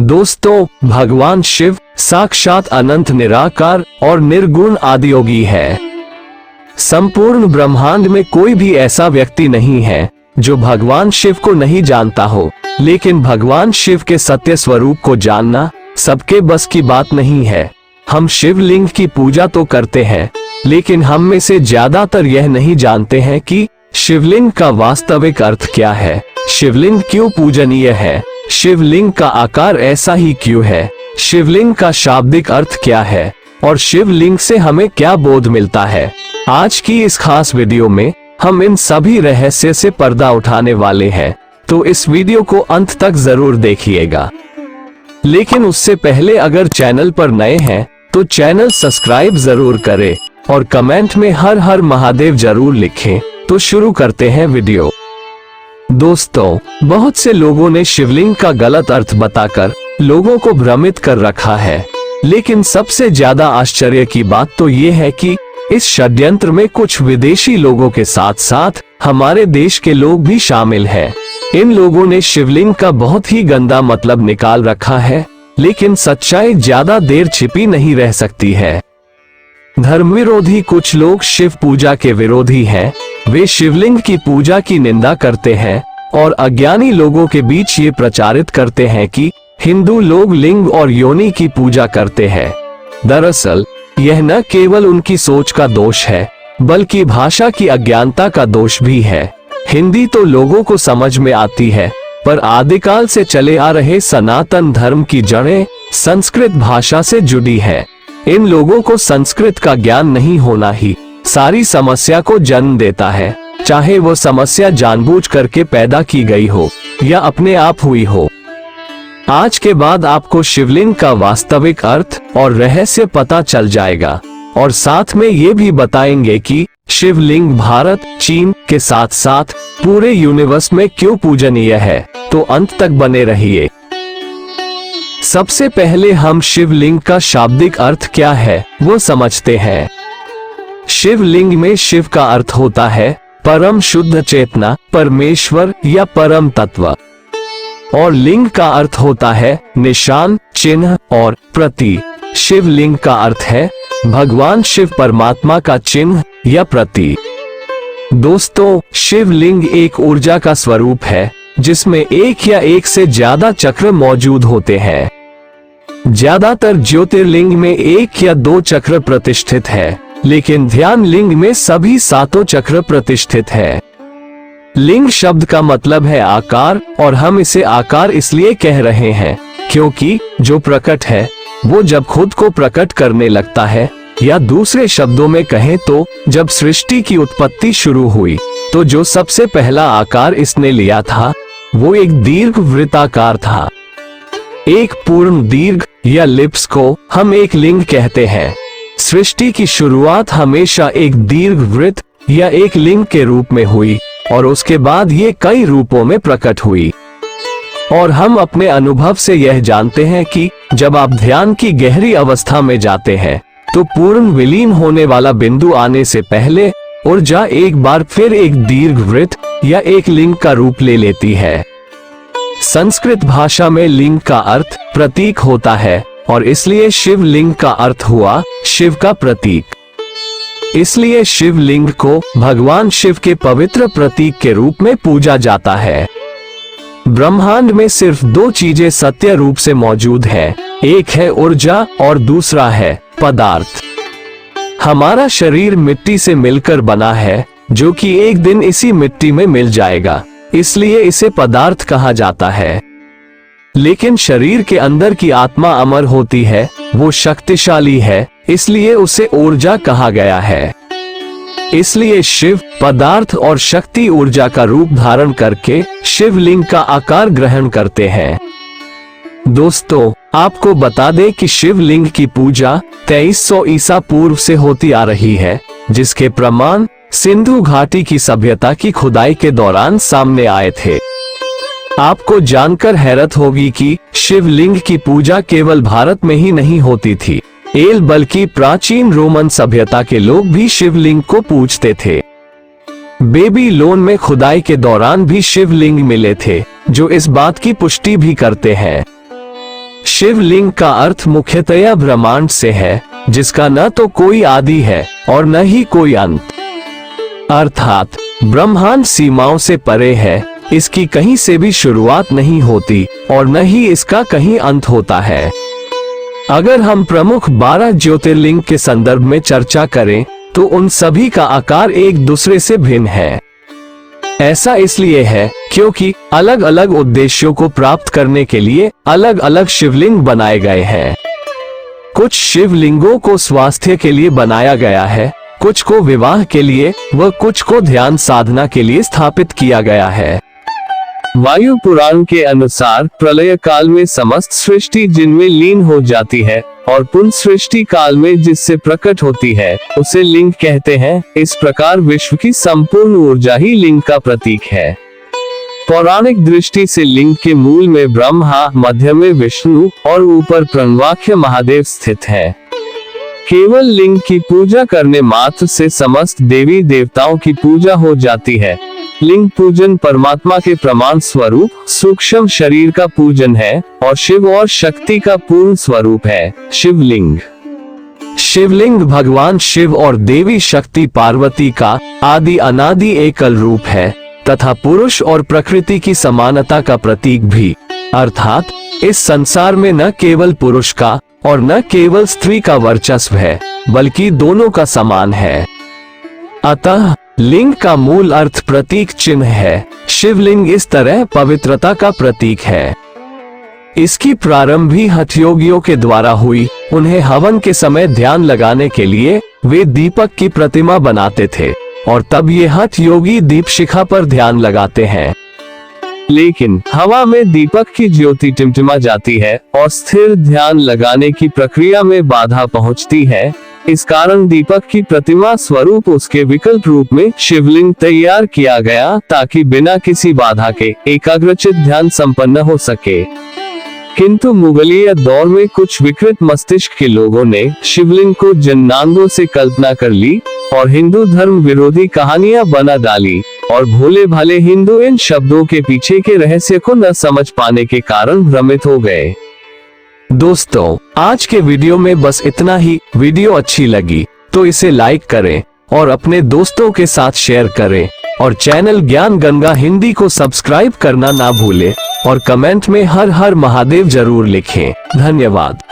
दोस्तों, भगवान शिव साक्षात अनंत निराकार और निर्गुण आदियोगी है। संपूर्ण ब्रह्मांड में कोई भी ऐसा व्यक्ति नहीं है जो भगवान शिव को नहीं जानता हो, लेकिन भगवान शिव के सत्य स्वरूप को जानना सबके बस की बात नहीं है। हम शिवलिंग की पूजा तो करते हैं, लेकिन हम में से ज्यादातर यह नहीं जानते हैं कि शिवलिंग का वास्तविक अर्थ क्या है, शिवलिंग क्यों पूजनीय है, शिवलिंग का आकार ऐसा ही क्यों है, शिवलिंग का शाब्दिक अर्थ क्या है और शिवलिंग से हमें क्या बोध मिलता है। आज की इस खास वीडियो में हम इन सभी रहस्य से पर्दा उठाने वाले हैं, तो इस वीडियो को अंत तक जरूर देखिएगा। लेकिन उससे पहले अगर चैनल पर नए हैं तो चैनल सब्सक्राइब जरूर करें और कमेंट में हर हर महादेव जरूर लिखें। तो शुरू करते हैं वीडियो। दोस्तों, बहुत से लोगों ने शिवलिंग का गलत अर्थ बताकर लोगों को भ्रमित कर रखा है, लेकिन सबसे ज्यादा आश्चर्य की बात तो ये है कि इस षड्यंत्र में कुछ विदेशी लोगों के साथ साथ हमारे देश के लोग भी शामिल हैं। इन लोगों ने शिवलिंग का बहुत ही गंदा मतलब निकाल रखा है, लेकिन सच्चाई ज्यादा देर छिपी नहीं रह सकती है। धर्म विरोधी कुछ लोग शिव पूजा के विरोधी हैं। वे शिवलिंग की पूजा की निंदा करते हैं और अज्ञानी लोगों के बीच ये प्रचारित करते हैं कि हिंदू लोग लिंग और योनि की पूजा करते हैं। दरअसल यह न केवल उनकी सोच का दोष है, बल्कि भाषा की अज्ञानता का दोष भी है। हिंदी तो लोगों को समझ में आती है, पर आदिकाल से चले आ रहे सनातन धर्म की जड़ें संस्कृत भाषा से जुड़ी है। इन लोगों को संस्कृत का ज्ञान नहीं होना ही सारी समस्या को जन्म देता है, चाहे वो समस्या जानबूझ करके पैदा की गई हो या अपने आप हुई हो। आज के बाद आपको शिवलिंग का वास्तविक अर्थ और रहस्य पता चल जाएगा, और साथ में ये भी बताएंगे कि शिवलिंग भारत, चीन के साथ साथ पूरे यूनिवर्स में क्यों पूजनीय है। तो अंत तक बने रहिए। सबसे पहले हम शिवलिंग का शाब्दिक अर्थ क्या है वो समझते हैं। शिवलिंग में शिव का अर्थ होता है परम शुद्ध चेतना, परमेश्वर या परम तत्व, और लिंग का अर्थ होता है निशान, चिन्ह और प्रतीक। शिवलिंग का अर्थ है भगवान शिव परमात्मा का चिन्ह या प्रतीक। दोस्तों, शिवलिंग एक ऊर्जा का स्वरूप है जिसमें एक या एक से ज्यादा चक्र मौजूद होते हैं। ज्यादातर ज्योतिर्लिंग में एक या दो चक्र प्रतिष्ठित है, लेकिन ध्यान लिंग में सभी सातों चक्र प्रतिष्ठित है। लिंग शब्द का मतलब है आकार, और हम इसे आकार इसलिए कह रहे हैं क्योंकि जो प्रकट है वो जब खुद को प्रकट करने लगता है, या दूसरे शब्दों में कहें तो जब सृष्टि की उत्पत्ति शुरू हुई तो जो सबसे पहला आकार इसने लिया था वो एक दीर्घ वृत्ताकार था। एक पूर्ण दीर्घ या लिप्स को हम एक लिंग कहते हैं। सृष्टि की शुरुआत हमेशा एक दीर्घ वृत्त या एक लिंग के रूप में हुई, और उसके बाद ये कई रूपों में प्रकट हुई। और हम अपने अनुभव से यह जानते हैं कि जब आप ध्यान की गहरी अवस्था में जाते हैं तो पूर्ण विलीन होने वाला बिंदु आने से पहले ऊर्जा एक बार फिर एक दीर्घ वृत्त या एक लिंग का रूप ले लेती है। संस्कृत भाषा में लिंग का अर्थ प्रतीक होता है, और इसलिए शिवलिंग का अर्थ हुआ शिव का प्रतीक। इसलिए शिवलिंग को भगवान शिव के पवित्र प्रतीक के रूप में पूजा जाता है। ब्रह्मांड में सिर्फ दो चीजें सत्य रूप से मौजूद हैं, एक है ऊर्जा और दूसरा है पदार्थ। हमारा शरीर मिट्टी से मिलकर बना है, जो कि एक दिन इसी मिट्टी में मिल जाएगा, इसलिए इसे पदार्थ कहा जाता है। लेकिन शरीर के अंदर की आत्मा अमर होती है, वो शक्तिशाली है, इसलिए उसे ऊर्जा कहा गया है। इसलिए शिव पदार्थ और शक्ति ऊर्जा का रूप धारण करके शिवलिंग का आकार ग्रहण करते हैं। दोस्तों, आपको बता दें कि शिवलिंग की पूजा 2300 ईसा पूर्व से होती आ रही है, जिसके प्रमाण सिंधु घाटी की सभ्यता की खुदाई के दौरान सामने आए थे। आपको जानकर हैरत होगी कि शिवलिंग की पूजा केवल भारत में ही नहीं होती थी, बल्कि प्राचीन रोमन सभ्यता के लोग भी शिवलिंग को पूजते थे। बेबीलोन में खुदाई के दौरान भी शिवलिंग मिले थे, जो इस बात की पुष्टि भी करते हैं। शिवलिंग का अर्थ मुख्यतया ब्रह्मांड से है, जिसका न तो कोई आदि है और न ही कोई अंत। अर्थात ब्रह्मांड सीमाओं से परे है, इसकी कहीं से भी शुरुआत नहीं होती और न ही इसका कहीं अंत होता है। अगर हम प्रमुख 12 ज्योतिर्लिंग के संदर्भ में चर्चा करें तो उन सभी का आकार एक दूसरे से भिन्न है। ऐसा इसलिए है क्योंकि अलग अलग उद्देश्यों को प्राप्त करने के लिए अलग अलग शिवलिंग बनाए गए हैं। कुछ शिवलिंगों को स्वास्थ्य के लिए बनाया गया है, कुछ को विवाह के लिए व कुछ को ध्यान साधना के लिए स्थापित किया गया है। वायु पुराण के अनुसार प्रलय काल में समस्त सृष्टि जिनमें लीन हो जाती है और पुनः सृष्टि काल में जिससे प्रकट होती है उसे लिंग कहते हैं। इस प्रकार विश्व की संपूर्ण ऊर्जा ही लिंग का प्रतीक है। पौराणिक दृष्टि से लिंग के मूल में ब्रह्मा, मध्य में विष्णु और ऊपर प्रणवाख्य महादेव स्थित है। केवल लिंग की पूजा करने मात्र से समस्त देवी देवताओं की पूजा हो जाती है। लिंग पूजन परमात्मा के प्रमाण स्वरूप सूक्ष्म शरीर का पूजन है और शिव और शक्ति का पूर्ण स्वरूप है। शिवलिंग शिवलिंग भगवान शिव और देवी शक्ति पार्वती का आदि अनादि एकल रूप है तथा पुरुष और प्रकृति की समानता का प्रतीक भी। अर्थात इस संसार में न केवल पुरुष का और न केवल स्त्री का वर्चस्व है, बल्कि दोनों का समान है। अतः लिंग का मूल अर्थ प्रतीक चिन्ह है। शिवलिंग इस तरह पवित्रता का प्रतीक है। इसकी प्रारंभ भी हठयोगियों के द्वारा हुई। उन्हें हवन के समय ध्यान लगाने के लिए वे दीपक की प्रतिमा बनाते थे और तब ये हठयोगी दीप शिखा पर ध्यान लगाते हैं। लेकिन हवा में दीपक की ज्योति टिमटिमा जाती है और स्थिर ध्यान लगाने की प्रक्रिया में बाधा पहुंचती है। इस कारण दीपक की प्रतिमा स्वरूप उसके विकल्प रूप में शिवलिंग तैयार किया गया ताकि बिना किसी बाधा के एकाग्रचित ध्यान संपन्न हो सके। किंतु मुगलिया दौर में कुछ विकृत मस्तिष्क के लोगों ने शिवलिंग को जन्नांगों से कल्पना कर ली और हिंदू धर्म विरोधी कहानियां बना डाली और भोले भाले हिंदू इन शब्दों के पीछे के रहस्य को न समझ पाने के कारण भ्रमित हो गए। दोस्तों, आज के वीडियो में बस इतना ही। वीडियो अच्छी लगी तो इसे लाइक करें और अपने दोस्तों के साथ शेयर करें और चैनल ज्ञान गंगा हिंदी को सब्सक्राइब करना ना भूलें और कमेंट में हर हर महादेव जरूर लिखें। धन्यवाद।